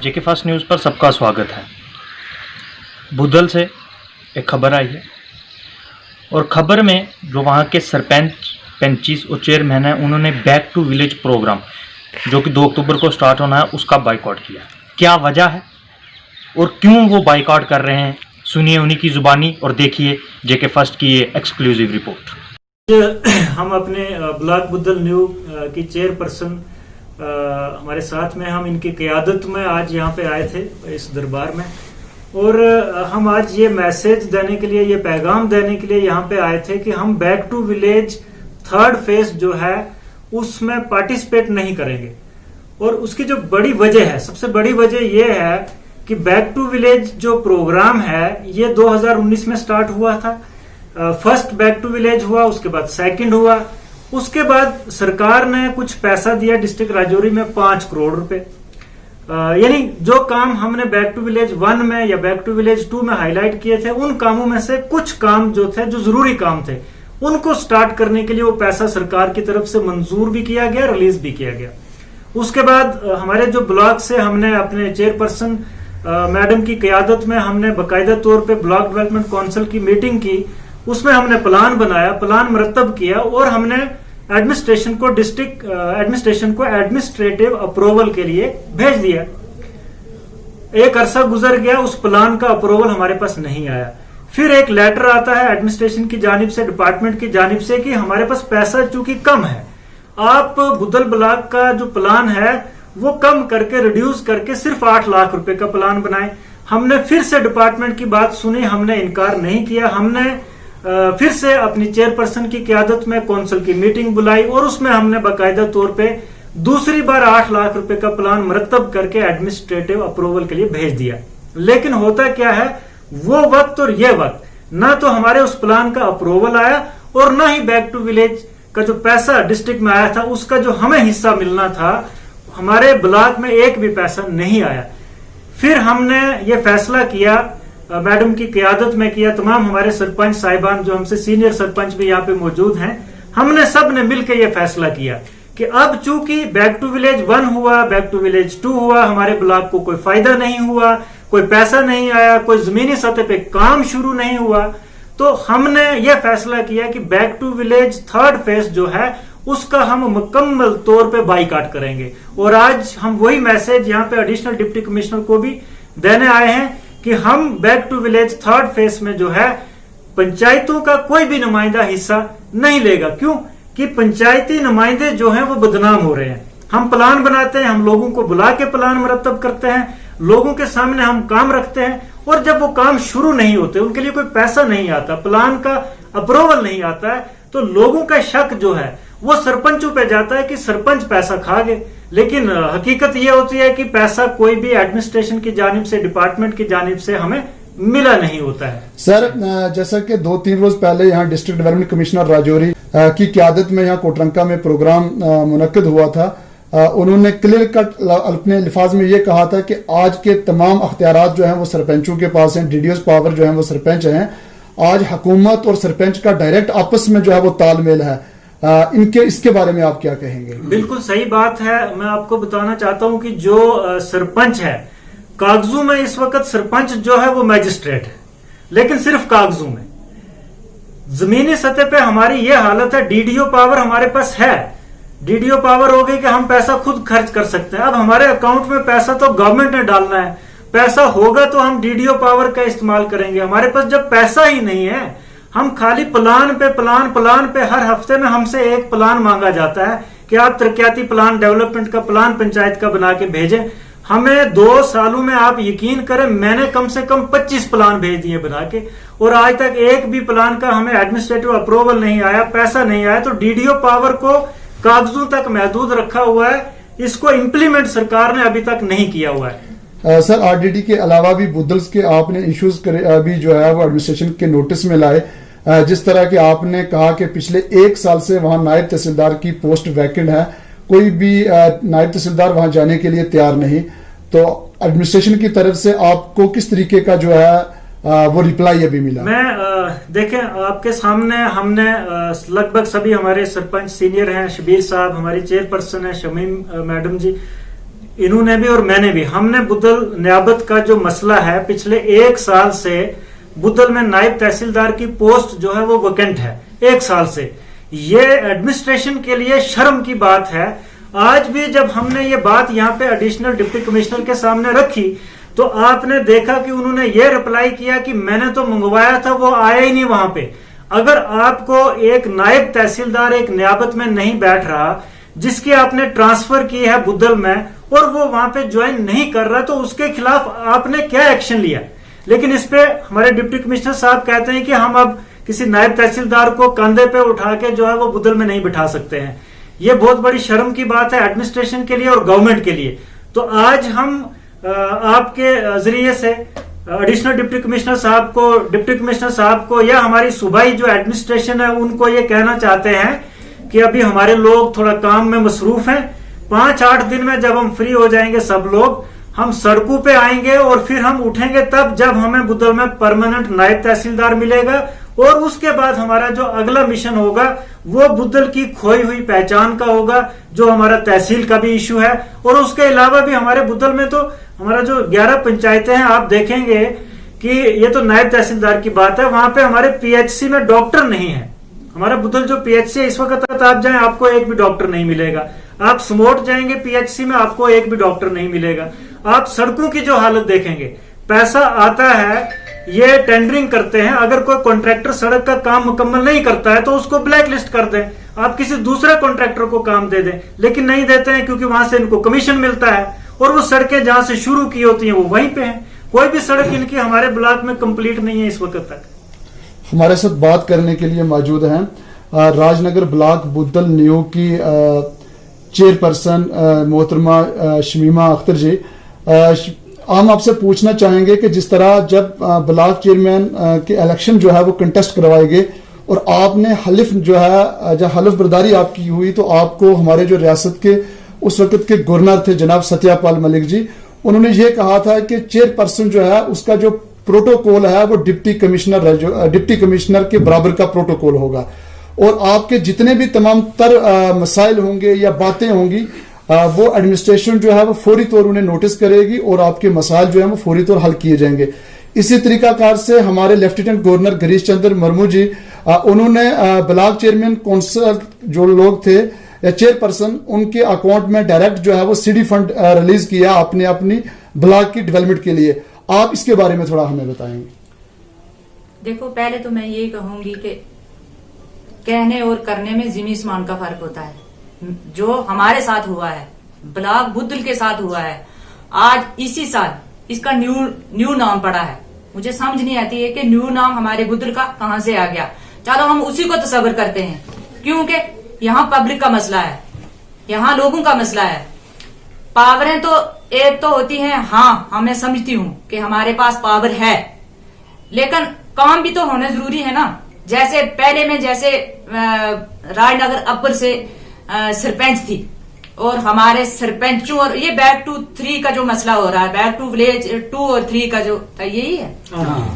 जेके fast news पर सबका स्वागत है। बुधल से एक खबर आई है और खबर में जो वहाँ के सरपंच पंचीस और चेयरमैन हैं, उन्होंने बैक टू विलेज प्रोग्राम जो कि 2 अक्टूबर को स्टार्ट होना है उसका बाइकआउट किया। क्या वजह है और क्यों वो बाइकआउट कर रहे हैं, सुनिए उन्हीं की जुबानी और देखिए जेके फर्स्ट की ये एक्सक्लूसिव रिपोर्ट। हम अपने ब्लॉक बुद्धल न्यू की चेयरपर्सन हमारे साथ में, हम इनकी क़यादत में आज यहाँ पे आए थे इस दरबार में, और हम आज ये मैसेज देने के लिए, ये पैगाम देने के लिए यहाँ पे आए थे कि हम back to village 3rd phase जो है उसमें पार्टिसिपेट नहीं करेंगे। और उसकी जो बड़ी वजह है, सबसे बड़ी वजह ये है कि बैक टू विलेज जो प्रोग्राम है ये 2019 में स्टार्ट हुआ था। फर्स्ट बैक टू विलेज हुआ, उसके बाद सेकंड हुआ, उसके बाद सरकार ने कुछ पैसा दिया डिस्ट्रिक्ट राजौरी में 5 करोड़ रुपए। यानी जो काम हमने बैक टू विलेज 1 में या बैक टू विलेज 2 में हाईलाइट किए थे, उन कामों में से कुछ काम जो थे, जो जरूरी काम थे, उनको स्टार्ट करने के लिए वो पैसा सरकार की तरफ से मंजूर भी किया गया, रिलीज भी किया गया। उसके बाद हमारे जो ब्लॉक से हमने अपने चेयरपर्सन मैडम की क़यादत में हमने बाकायदा तौर पे ब्लॉक डेवलपमेंट काउंसिल की मीटिंग की, उसमें हमने प्लान बनाया, प्लान मरतब किया और हमने एडमिनिस्ट्रेशन को डिस्ट्रिक्ट एडमिनिस्ट्रेशन को एडमिनिस्ट्रेटिव अप्रूवल के लिए भेज दिया। एक अरसा गुजर गया, उस प्लान का अप्रूवल हमारे पास नहीं आया। फिर एक लेटर आता है एडमिनिस्ट्रेशन की जानिब से, डिपार्टमेंट की जानिब से, कि हमारे पास पैसा चूंकि कम है, आप बुद्धल ब्लॉक का जो प्लान है वो कम करके, रिड्यूस करके सिर्फ 8 लाख रुपए का प्लान बनाए। हमने फिर से डिपार्टमेंट की बात सुनी, हमने इनकार नहीं किया। हमने फिर से अपनी चेयरपर्सन की क़यादत में काउंसिल की मीटिंग बुलाई और उसमें हमने बाकायदा तौर पे दूसरी बार 8 लाख रुपए का प्लान मरतब करके एडमिनिस्ट्रेटिव अप्रूवल के लिए भेज दिया। लेकिन होता क्या है, वो वक्त और ये वक्त, ना तो हमारे उस प्लान का अप्रूवल आया और ना ही बैक टू विलेज का जो पैसा डिस्ट्रिक्ट में आया था उसका जो हमें हिस्सा मिलना था, हमारे ब्लॉक में एक भी पैसा नहीं आया। फिर हमने ये फैसला किया, मैडम की क़यादत में किया, तमाम हमारे सरपंच साहिबान जो हमसे सीनियर सरपंच भी यहाँ पे मौजूद हैं, हमने सब ने मिलकर ये फैसला किया कि अब चूंकि बैक टू विलेज 1 हुआ, बैक टू विलेज 2 हुआ, हमारे ब्लॉक को कोई फायदा नहीं हुआ, कोई पैसा नहीं आया, कोई जमीनी सतह पे काम शुरू नहीं हुआ, तो हमने ये फैसला किया कि back to village 3rd phase जो है उसका हम मुकम्मल तौर पे बाइकआउट करेंगे। और आज हम वही मैसेज यहाँ पे एडिशनल डिप्टी कमिश्नर को भी देने आए हैं कि हम back to village 3rd phase में जो है पंचायतों का कोई भी नुमाइंदा हिस्सा नहीं लेगा। क्यों कि पंचायती नुमाइंदे जो हैं वो बदनाम हो रहे हैं। हम प्लान बनाते हैं, हम लोगों को बुला के प्लान मरतब करते हैं, लोगों के सामने हम काम रखते हैं, और जब वो काम शुरू नहीं होते, उनके लिए कोई पैसा नहीं आता, प्लान का अप्रूवल नहीं आता है, तो लोगों का शक जो है वो सरपंचों पे जाता है कि सरपंच पैसा खा गए। लेकिन हकीकत ये होती है कि पैसा कोई भी एडमिनिस्ट्रेशन की जानिब से, डिपार्टमेंट की जानिब से हमें मिला नहीं होता है। सर, जैसा कि 2-3 रोज पहले यहाँ डिस्ट्रिक्ट डेवलपमेंट कमिश्नर राजौरी की क़यादत में यहाँ कोटरंका में प्रोग्राम मुनक्किद हुआ था, उन्होंने क्लियर कट अपने लिफाज में ये कहा था कि आज के तमाम अख्तियारात जो हैं वो सरपंचों के पास हैं, डीडीओस पावर जो है वो सरपंच हैं। आज हुकूमत और सरपंच का डायरेक्ट आपस में जो है वो तालमेल है। इसके बारे में आप क्या कहेंगे? बिल्कुल सही बात है। मैं आपको बताना चाहता हूं कि जो सरपंच है, कागजों में इस वक्त सरपंच जो है वो मैजिस्ट्रेट है, लेकिन सिर्फ कागजों में। जमीनी सतह पे हमारी ये हालत है, डीडीओ पावर हमारे पास है, डीडीओ पावर हो गई कि हम पैसा खुद खर्च कर सकते हैं। अब हमारे अकाउंट में पैसा तो गवर्नमेंट ने डालना है, पैसा होगा तो हम डीडीओ पावर का इस्तेमाल करेंगे। हमारे पास जब पैसा ही नहीं है, हम खाली प्लान पे हर हफ्ते में हमसे एक प्लान मांगा जाता है कि आप तरक्याती प्लान, डेवलपमेंट का प्लान पंचायत का बना के भेजें। हमें 2 सालों में, आप यकीन करें, मैंने कम से कम 25 प्लान भेज दिए बना के, और आज तक एक भी प्लान का हमें एडमिनिस्ट्रेटिव अप्रूवल नहीं आया, पैसा नहीं आया। तो डीडीओ पावर को कागजों तक महदूद रखा हुआ है, इसको इम्प्लीमेंट सरकार ने अभी तक नहीं किया हुआ है। सर, आरडीडी के अलावा भी बुद्धल्स के आपने इश्यूज अभी जो है वो एडमिनिस्ट्रेशन के नोटिस में लाए, जिस तरह के आपने कहा कि पिछले 1 साल से वहां नायब तहसीलदार की पोस्ट वैकेंट है, कोई भी नायब तहसीलदार वहां जाने के लिए तैयार नहीं। तो एडमिनिस्ट्रेशन की तरफ से आपको किस तरीके का जो है वो रिप्लाई अभी मिला? मैं देखें, आपके सामने हमने लगभग सभी हमारे सरपंच सीनियर हैं, शबीर साहब हमारी चेयरपर्सन है, शमीम मैडम जी, इन्होंने भी और मैंने भी, हमने बुद्धल नियाबत का जो मसला है पिछले 1 साल से बुद्धल में नायब तहसीलदार की पोस्ट जो है वो वैकेंट है 1 साल से। ये एडमिनिस्ट्रेशन के लिए शर्म की बात है। आज भी जब हमने ये बात यहाँ पे एडिशनल डिप्टी कमिश्नर के सामने रखी तो आपने देखा कि उन्होंने ये रिप्लाई किया कि मैंने तो मंगवाया था, वो आया ही नहीं वहां पे। अगर आपको एक नायब तहसीलदार एक नियाबत में नहीं बैठ रहा जिसकी आपने ट्रांसफर की है बुद्धल में और वो वहां पे ज्वाइन नहीं कर रहा तो उसके खिलाफ आपने क्या एक्शन लिया? लेकिन इस पे हमारे डिप्टी कमिश्नर साहब कहते हैं कि हम अब किसी नायब तहसीलदार को कंधे पे उठा के जो है वो बुद्धल में नहीं बिठा सकते हैं। ये बहुत बड़ी शर्म की बात है एडमिनिस्ट्रेशन के लिए और गवर्नमेंट के लिए। तो आज हम आपके जरिए से एडिशनल डिप्टी कमिश्नर साहब को, डिप्टी कमिश्नर साहब को या हमारी सूबाई जो एडमिनिस्ट्रेशन है उनको ये कहना चाहते हैं कि अभी हमारे लोग थोड़ा काम में मसरूफ हैं। 5-8 दिन में जब हम फ्री हो जाएंगे सब लोग, हम सड़कों पे आएंगे और फिर हम उठेंगे तब जब हमें बुद्धल में परमानेंट नायब तहसीलदार मिलेगा। और उसके बाद हमारा जो अगला मिशन होगा वो बुद्धल की खोई हुई पहचान का होगा, जो हमारा तहसील का भी इश्यू है। और उसके अलावा भी हमारे बुद्धल में तो हमारा जो 11 पंचायतें हैं, आप देखेंगे कि ये तो नायब तहसीलदार की बात है, वहां पे हमारे पीएचसी में डॉक्टर नहीं है। हमारा बुद्धल जो पीएचसी है इस वक्त आप जाएं आपको एक भी डॉक्टर नहीं मिलेगा। आप समोट जाएंगे पीएचसी में आपको एक भी डॉक्टर नहीं मिलेगा। आप सड़कों की जो हालत देखेंगे, पैसा आता है, ये टेंडरिंग करते हैं, अगर कोई कॉन्ट्रैक्टर सड़क का काम मुकम्मल नहीं करता है तो उसको ब्लैक लिस्ट कर दें, आप किसी दूसरे कॉन्ट्रैक्टर को काम दे दें, लेकिन नहीं देते हैं क्योंकि वहां से इनको कमीशन मिलता है और वो सड़कें जहां से शुरू की होती हैं वो वहीं पे हैं। कोई भी सड़क इनकी हमारे ब्लॉक में कंप्लीट नहीं है इस वक्त तक। हमारे साथ बात करने के लिए मौजूद हैं राजनगर ब्लॉक बुद्धल न्यू की चेयरपर्सन मोहतरमा शमीमा अख्तर जी। हम आपसे पूछना चाहेंगे कि जिस तरह जब ब्लॉक चेयरमैन के इलेक्शन जो है वो कंटेस्ट करवाए गए और आपने हलिफ जो है जब हलफ बर्दारी आपकी हुई तो आपको हमारे जो रियासत के उस वक्त के गवर्नर थे जनाब सत्यापाल मलिक जी, उन्होंने ये कहा था कि चेयरपर्सन जो है उसका जो प्रोटोकॉल है वो डिप्टी कमिश्नर के बराबर का प्रोटोकॉल होगा और आपके जितने भी तमाम तर मसाइल होंगे या बातें होंगी वो एडमिनिस्ट्रेशन जो है वो फौरी तौर उन्हें नोटिस करेगी और आपके मसाइल जो है वो फौरी तौर हल किए जाएंगे। इसी तरीकाकार से हमारे लेफ्टिनेंट गवर्नर गिरीश चंद्र मुर्मू जी, उन्होंने ब्लॉक चेयरमैन काउंसिल जो लोग थे या चेयरपर्सन, उनके अकाउंट में डायरेक्ट जो है वो सीडी फंड रिलीज किया अपनी ब्लॉक की डेवलपमेंट के लिए। आप इसके बारे में थोड़ा हमें बताएंगे। देखो, पहले तो मैं ये कहूंगी कि कहने और करने में ज़मीन आसमान का फर्क होता है। जो हमारे साथ हुआ है, ब्लॉक बुद्धल के साथ हुआ है, आज इसी साल इसका न्यू नाम पड़ा है। मुझे समझ नहीं आती है कि न्यू नाम हमारे बुद्धल का कहां से आ गया। चलो हम उसी को तस्वर करते हैं, क्योंकि यहाँ पब्लिक का मसला है, यहाँ लोगों का मसला है। पावरें तो एक तो होती हैं, हाँ मैं समझती हूँ कि हमारे पास पावर है, लेकिन काम भी तो होना जरूरी है ना। जैसे पहले में जैसे राजनगर अपर से सरपंच थी और हमारे सरपंचों और ये बैक टू 3 का जो मसला हो रहा है, बैक टू विलेज 2 और 3 का जो यही है।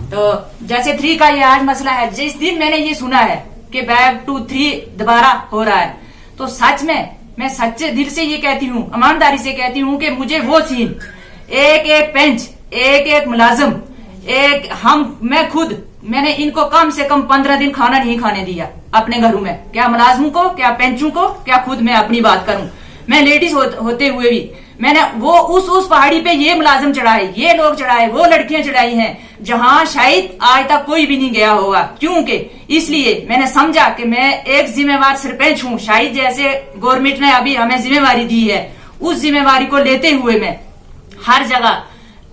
तो जैसे 3 का ये आज मसला है, जिस दिन मैंने ये सुना है कि बैक टू 3 दोबारा हो रहा है, तो सच में मैं सच्चे दिल से ये कहती हूँ, ईमानदारी से कहती हूँ कि मुझे वो सीन, एक पेंच, एक मुलाजिम, मैं खुद मैंने इनको कम से कम 15 दिन खाना नहीं खाने दिया अपने घरों में। क्या मुलाजिमों को, क्या पेंचों को, क्या खुद मैं अपनी बात करूं। मैं लेडीज होते हुए भी मैंने वो उस पहाड़ी पे ये मुलाजिम चढ़ाए, ये लोग चढ़ाए, वो लड़कियां चढ़ाई हैं जहां शायद आज तक कोई भी नहीं गया होगा। क्योंकि इसलिए मैंने समझा कि मैं एक जिम्मेवार सरपंच हूं, शायद जैसे गवर्नमेंट ने अभी हमें जिम्मेवारी दी है, उस जिम्मेवारी को लेते हुए मैं हर जगह,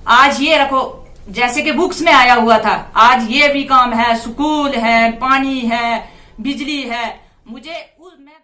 आज ये रखो जैसे कि बुक्स में आया हुआ था, आज ये भी काम है, स्कूल है, पानी है, बिजली है, मैं